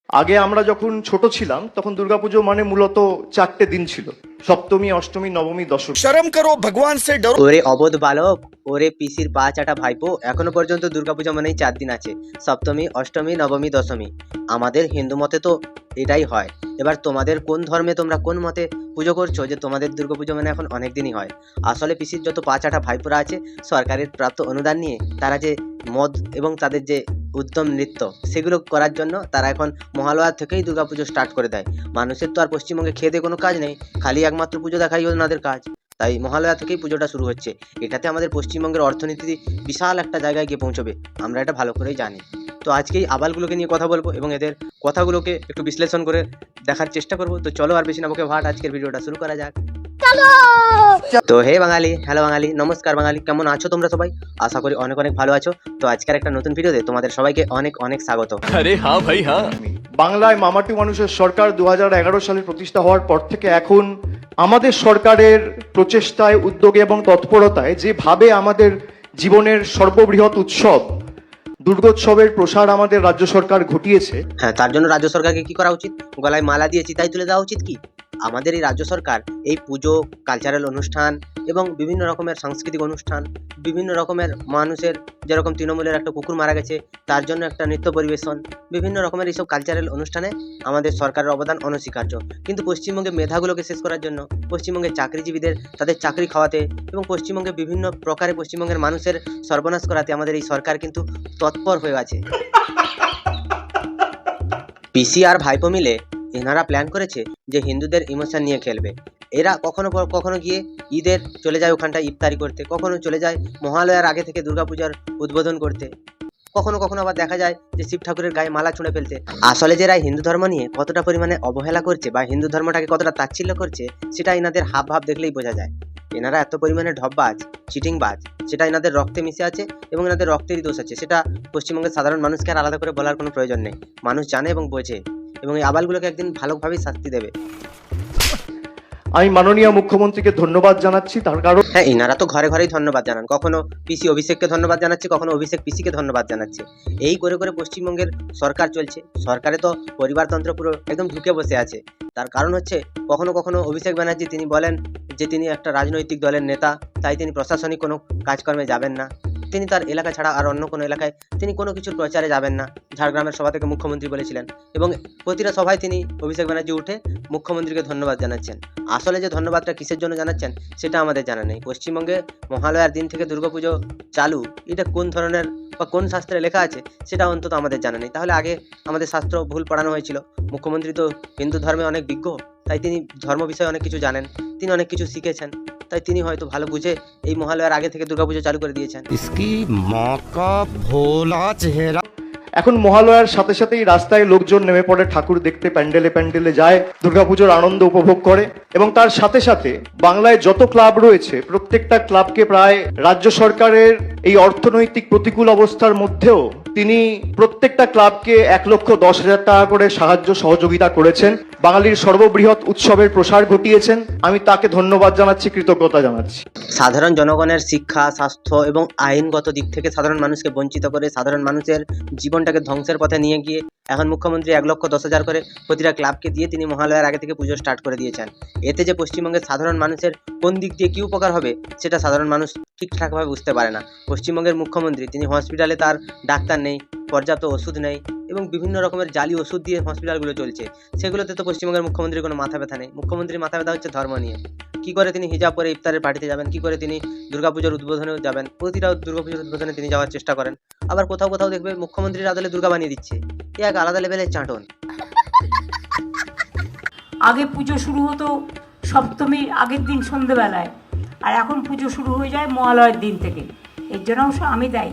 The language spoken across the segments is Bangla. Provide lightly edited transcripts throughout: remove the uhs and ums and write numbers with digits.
আগে আমরা যখন ছোট ছিলাম তখন দুর্গাপুজো মানে মূলত 4টে দিন ছিল, সপ্তমী, অষ্টমী, নবমী, দশমী। शर्म करो, भगवान से डरो। ওরে অবোধ বালক, ওরে পিসির পা চাটা ভাইপো, এখনো পর্যন্ত দুর্গাপূজা মানেই 4 দিন আছে, সপ্তমী, অষ্টমী, নবমী, দশমী। আমাদের হিন্দু মতে তো এটাই হয়। এবার তোমাদের কোন ধর্মে, তোমরা কোন মতে পুজো করছো যে তোমাদের দুর্গাপুজো মানে এখন অনেক দিনই হয়? আসলে পিসির যত পা চাটা ভাইপোরা আছে, সরকারের প্রাপ্ত অনুদান নিয়ে তারা যে মদ এবং তাদের যে উদ্যম নৃত্য সেগুলো করার জন্য তারা এখন মহালয়া থেকেই দুর্গাপুজো স্টার্ট করে দেয়। মানুষের তো আর পশ্চিমবঙ্গে খেয়ে দিয়ে কোনো কাজ নেই, খালি একমাত্র পুজো দেখাই ওনাদের কাজ। তাই মহালয়া থেকেই পুজোটা শুরু হচ্ছে। এটাতে আমাদের পশ্চিমবঙ্গের অর্থনীতি বিশাল একটা জায়গায় গিয়ে পৌঁছবে, আমরা এটা ভালো করেই জানি। তো আজকেই আবালগুলোকে নিয়ে কথা বলবো এবং এদের কথাগুলোকে একটু বিশ্লেষণ করে দেখার চেষ্টা করব। তো চলো আর বেশি না বকে ভাট, আজকের ভিডিওটা শুরু করা যাক। তো হে বাঙালি, হ্যালো বাঙালি, নমস্কার বাঙালি, কেমন আছো তোমরা সবাই? আশা করি অনেক অনেক ভালো আছো। তো আজকের একটা নতুন ভিডিওতে তোমাদের সবাইকে অনেক অনেক স্বাগত। अरे हाँ भाई हाँ। বাংলায় মামাটি মানুষের সরকার 2011 সালে প্রতিষ্ঠা হওয়ার পর থেকে এখন আমাদের সরকারের প্রচেষ্টায়, উদ্যোগে এবং তৎপরতায় যেভাবে আমাদের জীবনের সর্ববৃহৎ উৎসব দুর্গোৎসবের প্রসার আমাদের রাজ্য সরকার ঘটিয়েছে। হ্যাঁ, তার জন্য রাজ্য সরকারকে কি করা উচিত? গলায় মালা দিয়ে চিতায় তুলে দেওয়া উচিত কি? আমাদের এই রাজ্য সরকার এই পুজো, কালচারাল অনুষ্ঠান এবং বিভিন্ন রকমের সাংস্কৃতিক অনুষ্ঠান, বিভিন্ন রকমের মানুষের, যেরকম তৃণমূলের একটা কুকুর মারা গেছে তার জন্য একটা নৃত্য পরিবেশন, বিভিন্ন রকমের এইসব কালচারাল অনুষ্ঠানে আমাদের সরকারের অবদান অনস্বীকার্য। কিন্তু পশ্চিমবঙ্গে মেধাগুলোকে শেষ করার জন্য, পশ্চিমবঙ্গের চাকরিজীবীদের তাদের চাকরি খাওয়াতে এবং পশ্চিমবঙ্গে বিভিন্ন প্রকারে পশ্চিমবঙ্গের মানুষের সর্বনাশ করাতে আমাদের এই সরকার কিন্তু তৎপর হয়ে আছে। পিসি আর ভাইপো মিলে এনারা প্ল্যান করেছে যে হিন্দুদের ইমোশন নিয়ে খেলবে। এরা কখনো কখনো গিয়ে ঈদের চলে যায় ওখানটায় ইফতারি করতে, কখনো চলে যায় মহালয়ার আগে থেকে দুর্গাপূজার উদ্বোধন করতে, কখনো কখনো আবার দেখা যায় যে শিব ঠাকুরের গায়ে মালা ছুঁড়ে ফেলতে। আসলে যারা হিন্দু ধর্ম নিয়ে কতটা পরিমাণে অবহেলা করছে বা হিন্দু ধর্মটাকে কতটা তাচ্ছিল্য করছে সেটা এনাদের হাব ভাব দেখলেই বোঝা যায়। এনারা এত পরিমাণে ঢপবাজ, চিটিংবাজ, সেটা এনাদের রক্তে মিশে আছে এবং এনাদের রক্তেরই দোষ আছে। সেটা পশ্চিমবঙ্গের সাধারণ মানুষকে আর আলাদা করে বলার কোনো প্রয়োজন নেই, মানুষ জানে এবং বোঝে, এবং এই আবালগুলোকে একদিন ভালোভাবেই শাস্তি দেবে। আমি মাননীয় মুখ্যমন্ত্রীকে ধন্যবাদ জানাচ্ছি, তার কারণ হ্যাঁ, এনারা তো ঘরে ঘরেই ধন্যবাদ জানান, কখনো পিসি অভিষেককে ধন্যবাদ জানাচ্ছে, কখনো অভিষেক পিসিকে ধন্যবাদ জানাচ্ছে। এই করে করে পশ্চিমবঙ্গের সরকার চলছে। সরকারে তো পরিবারতন্ত্র পুরো একদম ঢুকে বসে আছে। তার কারণ হচ্ছে কখনো কখনো অভিষেক ব্যানার্জি তিনি বলেন যে তিনি একটা রাজনৈতিক দলের নেতা, তাই তিনি প্রশাসনিক কোনো কাজকর্মে যাবেন না, তিনি তার এলাকা ছাড়া আর অন্য কোনো এলাকায় তিনি কোনো কিছুর প্রচারে যাবেন না। ঝাড়গ্রামের সভা থেকে মুখ্যমন্ত্রী বলেছিলেন এবং প্রতিটা সভায় তিনি অভিষেক ব্যানার্জি উঠে মুখ্যমন্ত্রীকে ধন্যবাদ জানাচ্ছেন। আসলে যে ধন্যবাদটা কিসের জন্য জানাচ্ছেন সেটা আমাদের জানা নেই। পশ্চিমবঙ্গে মহালয়ার দিন থেকে দুর্গাপুজো চালু, এটা কোন ধরনের বা কোন শাস্ত্রে লেখা আছে সেটা অন্তত আমাদের জানা নেই। তাহলে আগে আমাদের শাস্ত্র ভুল পড়ানো হয়েছিল। মুখ্যমন্ত্রী তো হিন্দু ধর্মে অনেক বিজ্ঞ, তাই তিনি ধর্ম বিষয়ে অনেক কিছু জানেন, তিনি অনেক কিছু শিখেছেন, তাই তিনি হয়তো ভালো বুঝে এই মহালয়ার আগে থেকে দুর্গাপুজো চালু করে দিয়েছেন। इसकी माँ का भोला चेहरा। এখন মহালয়ার সাথে সাথেই রাস্তায় লোকজন নেমে পড়ে, ঠাকুর দেখতে প্যান্ডেলে প্যান্ডেলে যায়, দুর্গাপুজোর আনন্দ উপভোগ করে। এবং তার সাথে সাথে বাংলায় যত ক্লাব রয়েছে প্রত্যেকটা ক্লাবকে প্রায় রাজ্য সরকারের এই অর্থনৈতিক প্রতিকূল অবস্থার মধ্যেও তিনি প্রত্যেকটা ক্লাবকে 1,10,000 টাকা করে সাহায্য সহযোগিতা করেছেন, বাঙালির সর্ববৃহৎ উৎসবের প্রসার ঘটিয়েছেন। আমি তাকে ধন্যবাদ জানাচ্ছি, কৃতজ্ঞতা জানাচ্ছি। সাধারণ জনগণের শিক্ষা, স্বাস্থ্য এবং আইনগত দিক থেকে সাধারণ মানুষকে বঞ্চিত করে সাধারণ মানুষের জীবনটাকে ধ্বংসের পথে নিয়ে গিয়ে এখন মুখ্যমন্ত্রী 1,10,000 করে প্রতিটা ক্লাবকে দিয়ে তিনি মহালয়ার আগে থেকে পুজো স্টার্ট করে দিয়েছেন। এতে যে পশ্চিমবঙ্গের সাধারণ মানুষের কোন দিক দিয়ে কী উপকার হবে সেটা সাধারণ মানুষ ঠিকঠাকভাবে বুঝতে পারে না। পশ্চিমবঙ্গের মুখ্যমন্ত্রী তিনি হসপিটালে তার ডাক্তার নেই, পর্যাপ্ত ওষুধ নেই এবং বিভিন্ন রকমের জালি ওষুধ দিয়ে হসপিটালগুলো চলছে, সেগুলোতে তো পশ্চিমবঙ্গের মুখ্যমন্ত্রীর কোনো মাথা ব্যথা নেই। মুখ্যমন্ত্রীর মাথা ব্যথা হচ্ছে ধর্ম নিয়ে। কী করে তিনি হিজাব পরে ইফতারের পার্টিতে যাবেন, কী করে তিনি দুর্গাপুজোর উদ্বোধনেও যাবেন, প্রতিটা দুর্গাপুজোর উদ্বোধনে তিনি যাওয়ার চেষ্টা করেন। আবার কোথাও কোথাও দেখবে মুখ্যমন্ত্রীর আদলে দুর্গা বানিয়ে দিচ্ছে, এ এক আলাদা লেভেলের চাঁটন। আগে পুজো শুরু হতো সপ্তমীর আগের দিন সন্ধেবেলায়, আর এখন পুজো শুরু হয়ে যায় মহালয়ের দিন থেকে। এর জন্য অবশ্য আমি দায়ী,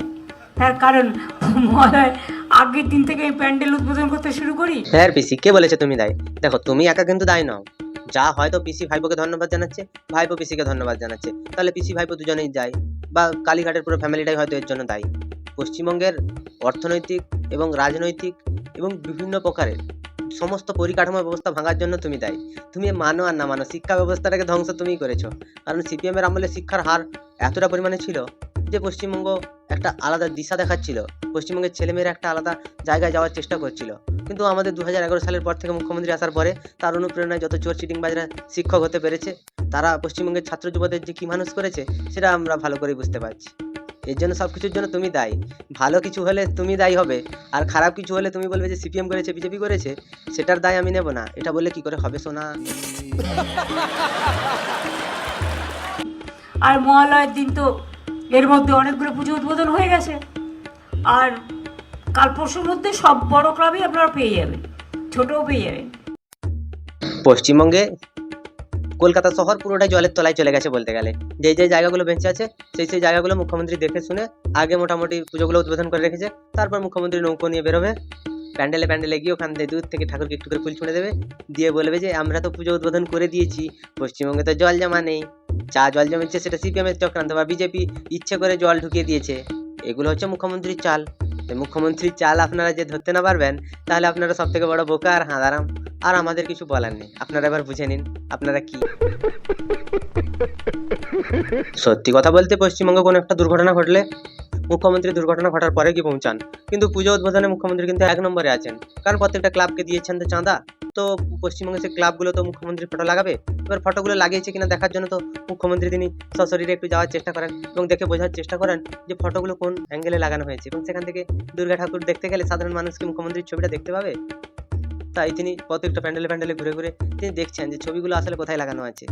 তার কারণ মহালয়ের আগের দিন থেকে এই প্যান্ডেল উদ্বোধন করতে শুরু করি। হ্যাঁ পিসি, কে বলেছে তুমি দায়ী? দেখো, তুমি একা কিন্তু দায়ী নও। যা হয়তো পিসি ভাইপোকে ধন্যবাদ জানাচ্ছে, ভাইপো পিসিকে ধন্যবাদ জানাচ্ছে, তাহলে পিসি ভাইপো দুজনেই দায়ী, বা কালীঘাটের পুরো ফ্যামিলিটাই হয়তো এর জন্য দায়ী। পশ্চিমবঙ্গের অর্থনৈতিক এবং রাজনৈতিক এবং বিভিন্ন প্রকারের সমস্ত পরিকাঠামো ব্যবস্থা ভাঙার জন্য তুমি দায়ী। তুমি মানো আর না মানো, শিক্ষা ব্যবস্থাটাকে ধ্বংস তুমিই করেছো। কারণ সিপিএমের আমলে শিক্ষার হার এতটা পরিমাণে ছিল যে পশ্চিমবঙ্গ একটা আলাদা দিশা দেখাচ্ছিল, পশ্চিমবঙ্গের ছেলেমেয়েরা একটা আলাদা জায়গায় যাওয়ার চেষ্টা করছিল। কিন্তু আমাদের 2011 সালের পর থেকে মুখ্যমন্ত্রী আসার পরে তার অনুপ্রেরণায় যত চোর চিটিংবাজরা শিক্ষক হতে পেরেছে, তারা পশ্চিমবঙ্গের ছাত্র যুবদের যে কী মানুষ করেছে সেটা আমরা ভালো করে বুঝতে পারছি। এর জন্য সব কিছুর জন্য তুমি দায়ী। ভালো কিছু হলে তুমি দায়ী হবে, আর খারাপ কিছু হলে তুমি বলবে যে সিপিএম করেছে, বিজেপি করেছে, সেটার দায় আমি নেব না। এটা বললে কি করে হবে সোনা? আর মহালয়ের দিন তো এর মধ্যে অনেকগুলো পুজো উদ্বোধন হয়ে গেছে, আর কাল পরশুর মধ্যে সব বড় ক্লাবই আপনারা পেয়ে যাবেন, ছোটও পেয়ে যাবেন। পশ্চিমবঙ্গে কলকাতা শহর পুরোটাই জলের তলায় চলে গেছে বলতে গেলে। যে যে জায়গাগুলো বেঁচে আছে সেই জায়গাগুলো মুখ্যমন্ত্রী দেখে শুনে আগে মোটামুটি পুজোগুলো উদ্বোধন করে রেখেছে। তারপর মুখ্যমন্ত্রী নৌকো নিয়ে বেরোবে, প্যান্ডেলে গিয়ে ওখান থেকে দূর থেকে ঠাকুরকে একটু করে ফুল ছুঁড়ে দেবে, দিয়ে বলবে যে আমরা তো পুজো উদ্বোধন করে দিয়েছি, পশ্চিমবঙ্গে তো জল জমা নেই। যা জল জমেছে সেটা সিপিএমের চক্রান্ত বা বিজেপি ইচ্ছে করে জল ঢুকিয়ে দিয়েছে। এগুলো হচ্ছে মুখ্যমন্ত্রীর চাল। মুখ্যমন্ত্রীর চাল আপনারা যে ধরতে না পারবেন, তাহলে আপনারা সব থেকে বড় বোকা আর হাঁদারাম। আর আমাদের কিছু বলার নেই, আপনারা এবার বুঝে নিন আপনারা কি। সত্যি কথা বলতে পশ্চিমবঙ্গে কোনো একটা দুর্ঘটনা ঘটলে মুখ্যমন্ত্রী দুর্ঘটনা ঘটার পরে গিয়ে পৌঁছান, কিন্তু পুজো উদ্বোধনে মুখ্যমন্ত্রী কিন্তু 1 নম্বরে আছেন। কারণ প্রত্যেকটা ক্লাবকে দিয়েছেন তো চাঁদা, তো পশ্চিমবঙ্গে সেই ক্লাবগুলো তো মুখ্যমন্ত্রী ফটো লাগাবে। এবার ফটোগুলো লাগিয়েছে কিনা দেখার জন্য তো মুখ্যমন্ত্রী তিনি সশরীরে একটু যাওয়ার চেষ্টা করেন এবং দেখে বোঝার চেষ্টা করেন যে ফটোগুলো কোন অ্যাঙ্গেলে লাগানো হয়েছে, এবং সেখান থেকে দুর্গা ঠাকুর দেখতে গেলে সাধারণ মানুষ কি মুখ্যমন্ত্রীর ছবিটা দেখতে পাবে? তাই তিনি প্রত্যেকটা প্যান্ডেলে ঘুরে ঘুরে তিনি দেখছেন যে ছবিগুলো আসলে কোথায় লাগানো আছে।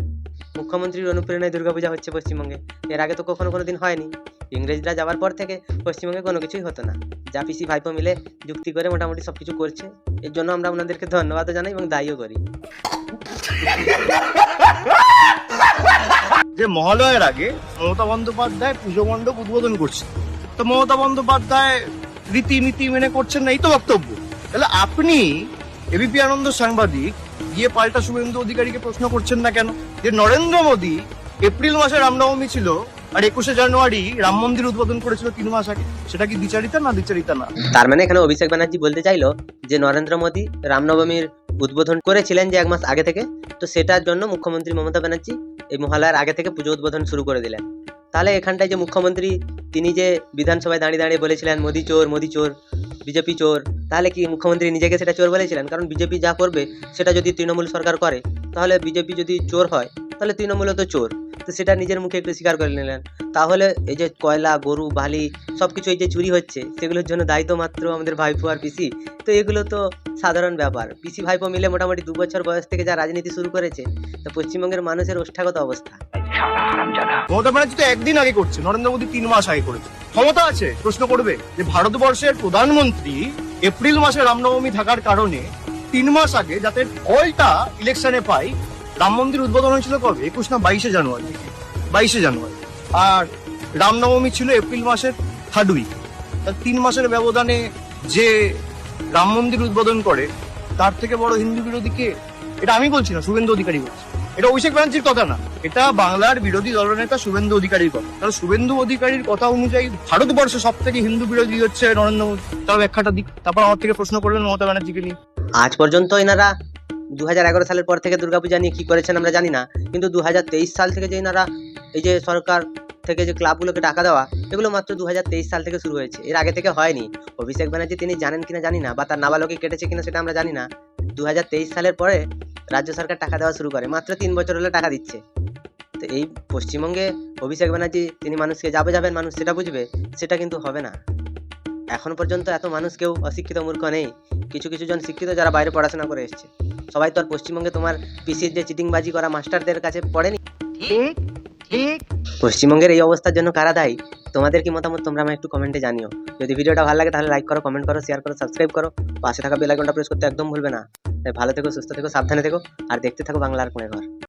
মুখ্যমন্ত্রীর অনুপ্রেরণায় দুর্গাপূজা হচ্ছে পশ্চিমবঙ্গে, এর আগে তো কোনো দিন হয়নি। ইংরেজরা যাওয়ার পর থেকে পশ্চিমবঙ্গে কোনো কিছুই হতো না। যা পিসি ভাইপো মিলে যুক্তি করে মোটামুটি সব কিছু করছে, এর জন্য আমরা ওনাদেরকে ধন্যবাদও জানাই এবং দায়ীও করি। যে মহালয়ের আগে মমতা বন্দ্যোপাধ্যায় পুজো মণ্ডপ উদ্বোধন করছে, তো মমতা বন্দ্যোপাধ্যায় রীতিনীতি মেনে করছেন না, এই তো বক্তব্য। তাহলে আপনি এবিপি আনন্দ সাংবাদিক গিয়ে পাল্টা শুভেন্দু অধিকারীকে প্রশ্ন করছেন না কেন যে নরেন্দ্র মোদী এপ্রিল মাসে রামনবমী ছিল আর 21শে জানুয়ারি রাম মন্দির উদ্বোধন করেছিল 3 মাস আগে? সেটা কি দ্বিচারিতা না দ্বিচারিতা না? তার মানে এখানে অভিষেক ব্যানার্জি বলতে চাইলো যে নরেন্দ্র মোদী রামনবমীর উদ্বোধন করেছিলেন যে 1 মাস আগে থেকে, তো সেটার জন্য মুখ্যমন্ত্রী মমতা ব্যানার্জি এই মহালয়ার আগে থেকে পুজো উদ্বোধন শুরু করে দিলেন। তাহলে এখানটায় যে মুখ্যমন্ত্রী তিনি যে বিধানসভায় দাঁড়িয়ে বলেছিলেন মোদী চোর, বিজেপি চোর, তাহলে কি মুখ্যমন্ত্রী নিজেকে সেটা চোর বলেছিলেন? কারণ বিজেপি যা করবে সেটা যদি তৃণমূল সরকার করে, তাহলে বিজেপি যদি চোর হয় তাহলে তৃণমূলও তো চোর, তো সেটা নিজের মুখে একটু স্বীকার করে নিলেন। তাহলে এই যে কয়লা, গরু, বালি সবকিছু এই যে চুরি হচ্ছে, সেগুলোর জন্য দায়িত্ব মাত্র আমাদের ভাইপো আর পিসি। তো এগুলো তো সাধারণ ব্যাপার। পিসি ভাইপো মিলে মোটামুটি 2 বছর বয়স থেকে যা রাজনীতি শুরু করেছে, তো পশ্চিমবঙ্গের মানুষের ওষ্ঠাগত অবস্থা। মমতা ব্যানার্জি তো একদিন আগে করছে, নরেন্দ্র মোদী 3 মাস আগে করেছে। ক্ষমতা আছে প্রশ্ন করবে যে ভারতবর্ষের প্রধানমন্ত্রী এপ্রিল মাসে রামনবমী থাকার কারণে 3 মাস আগে যাতে ফলটা ইলেকশনে পাই, রাম মন্দির উদ্বোধন হয়েছিল কবে? 21 না 22শে জানুয়ারি? 22শে জানুয়ারি। আর রামনবমী ছিল এপ্রিল মাসের 3rd উইক। 3 মাসের ব্যবধানে যে রাম মন্দির উদ্বোধন করে, তার থেকে বড় হিন্দু বিরোধী কে? এটা আমি বলছি না, শুভেন্দু অধিকারী বলছে। এটা অভিষেক ব্যানার্জির কথা না, এটা বাংলার বিরোধী দলনেতা শুভেন্দু অধিকারীর কথা। তাহলে শুভেন্দু অধিকারীর কথা অনুযায়ী ভারতবর্ষে সব থেকে হিন্দু বিরোধী হচ্ছে নরেন্দ্র মোদী। তার ব্যাখ্যাটা দিক, তারপর আমার থেকে প্রশ্ন করবেন মমতা ব্যানার্জিকে নিয়ে। আজ পর্যন্ত এনারা 2011 সালের পর থেকে দুর্গাপূজা নিয়ে কি করেছেন আমরা জানি না, কিন্তু 2023 সাল থেকে যে এনারা এই যে সরকার থেকে যে ক্লাবগুলোকে টাকা দেওয়া, এগুলো মাত্র 2023 সাল থেকে শুরু হয়েছে, এর আগে থেকে হয়নি। অভিষেক ব্যানার্জি তিনি জানেন কিনা জানি না, বা তার নাবালকে কেটেছে কিনা সেটা আমরা জানি না। 2023 সালের পরে রাজ্য সরকার টাকা দেওয়া শুরু করে, মাত্র 3 বছর হলে টাকা দিচ্ছে। তো এই পশ্চিমবঙ্গে অভিষেক ব্যানার্জি তিনি মানুষকে যাবেন মানুষ সেটা বুঝবে, সেটা কিন্তু হবে না। এখন পর্যন্ত এত মানুষ কেউ অশিক্ষিত মূর্খ নেই, কিছু জন শিক্ষিত যারা বাইরে পড়াশোনা করে এসছে। সবাই তো আর পশ্চিমবঙ্গে তোমার পিসির যে চিটিংবাজি করা মাস্টারদের কাছে পড়েনি। পশ্চিমবঙ্গের এই অবস্থার জন্য কারা দায়ী? তোমাদের কি মতামত তোমরা আমায় একটু কমেন্টে জানিও। যদি ভিডিওটা ভালো লাগে তাহলে লাইক করো, কমেন্ট করো, শেয়ার করো, সাবস্ক্রাইব করো, পাশে থাকা বেল আইকনটা প্রেস করতে একদম ভুলবে না। তাই ভালো থেকো, সুস্থ থেকো, সাবধানে থেকো, আর দেখতে থাকো বাংলার কোণে ঘর।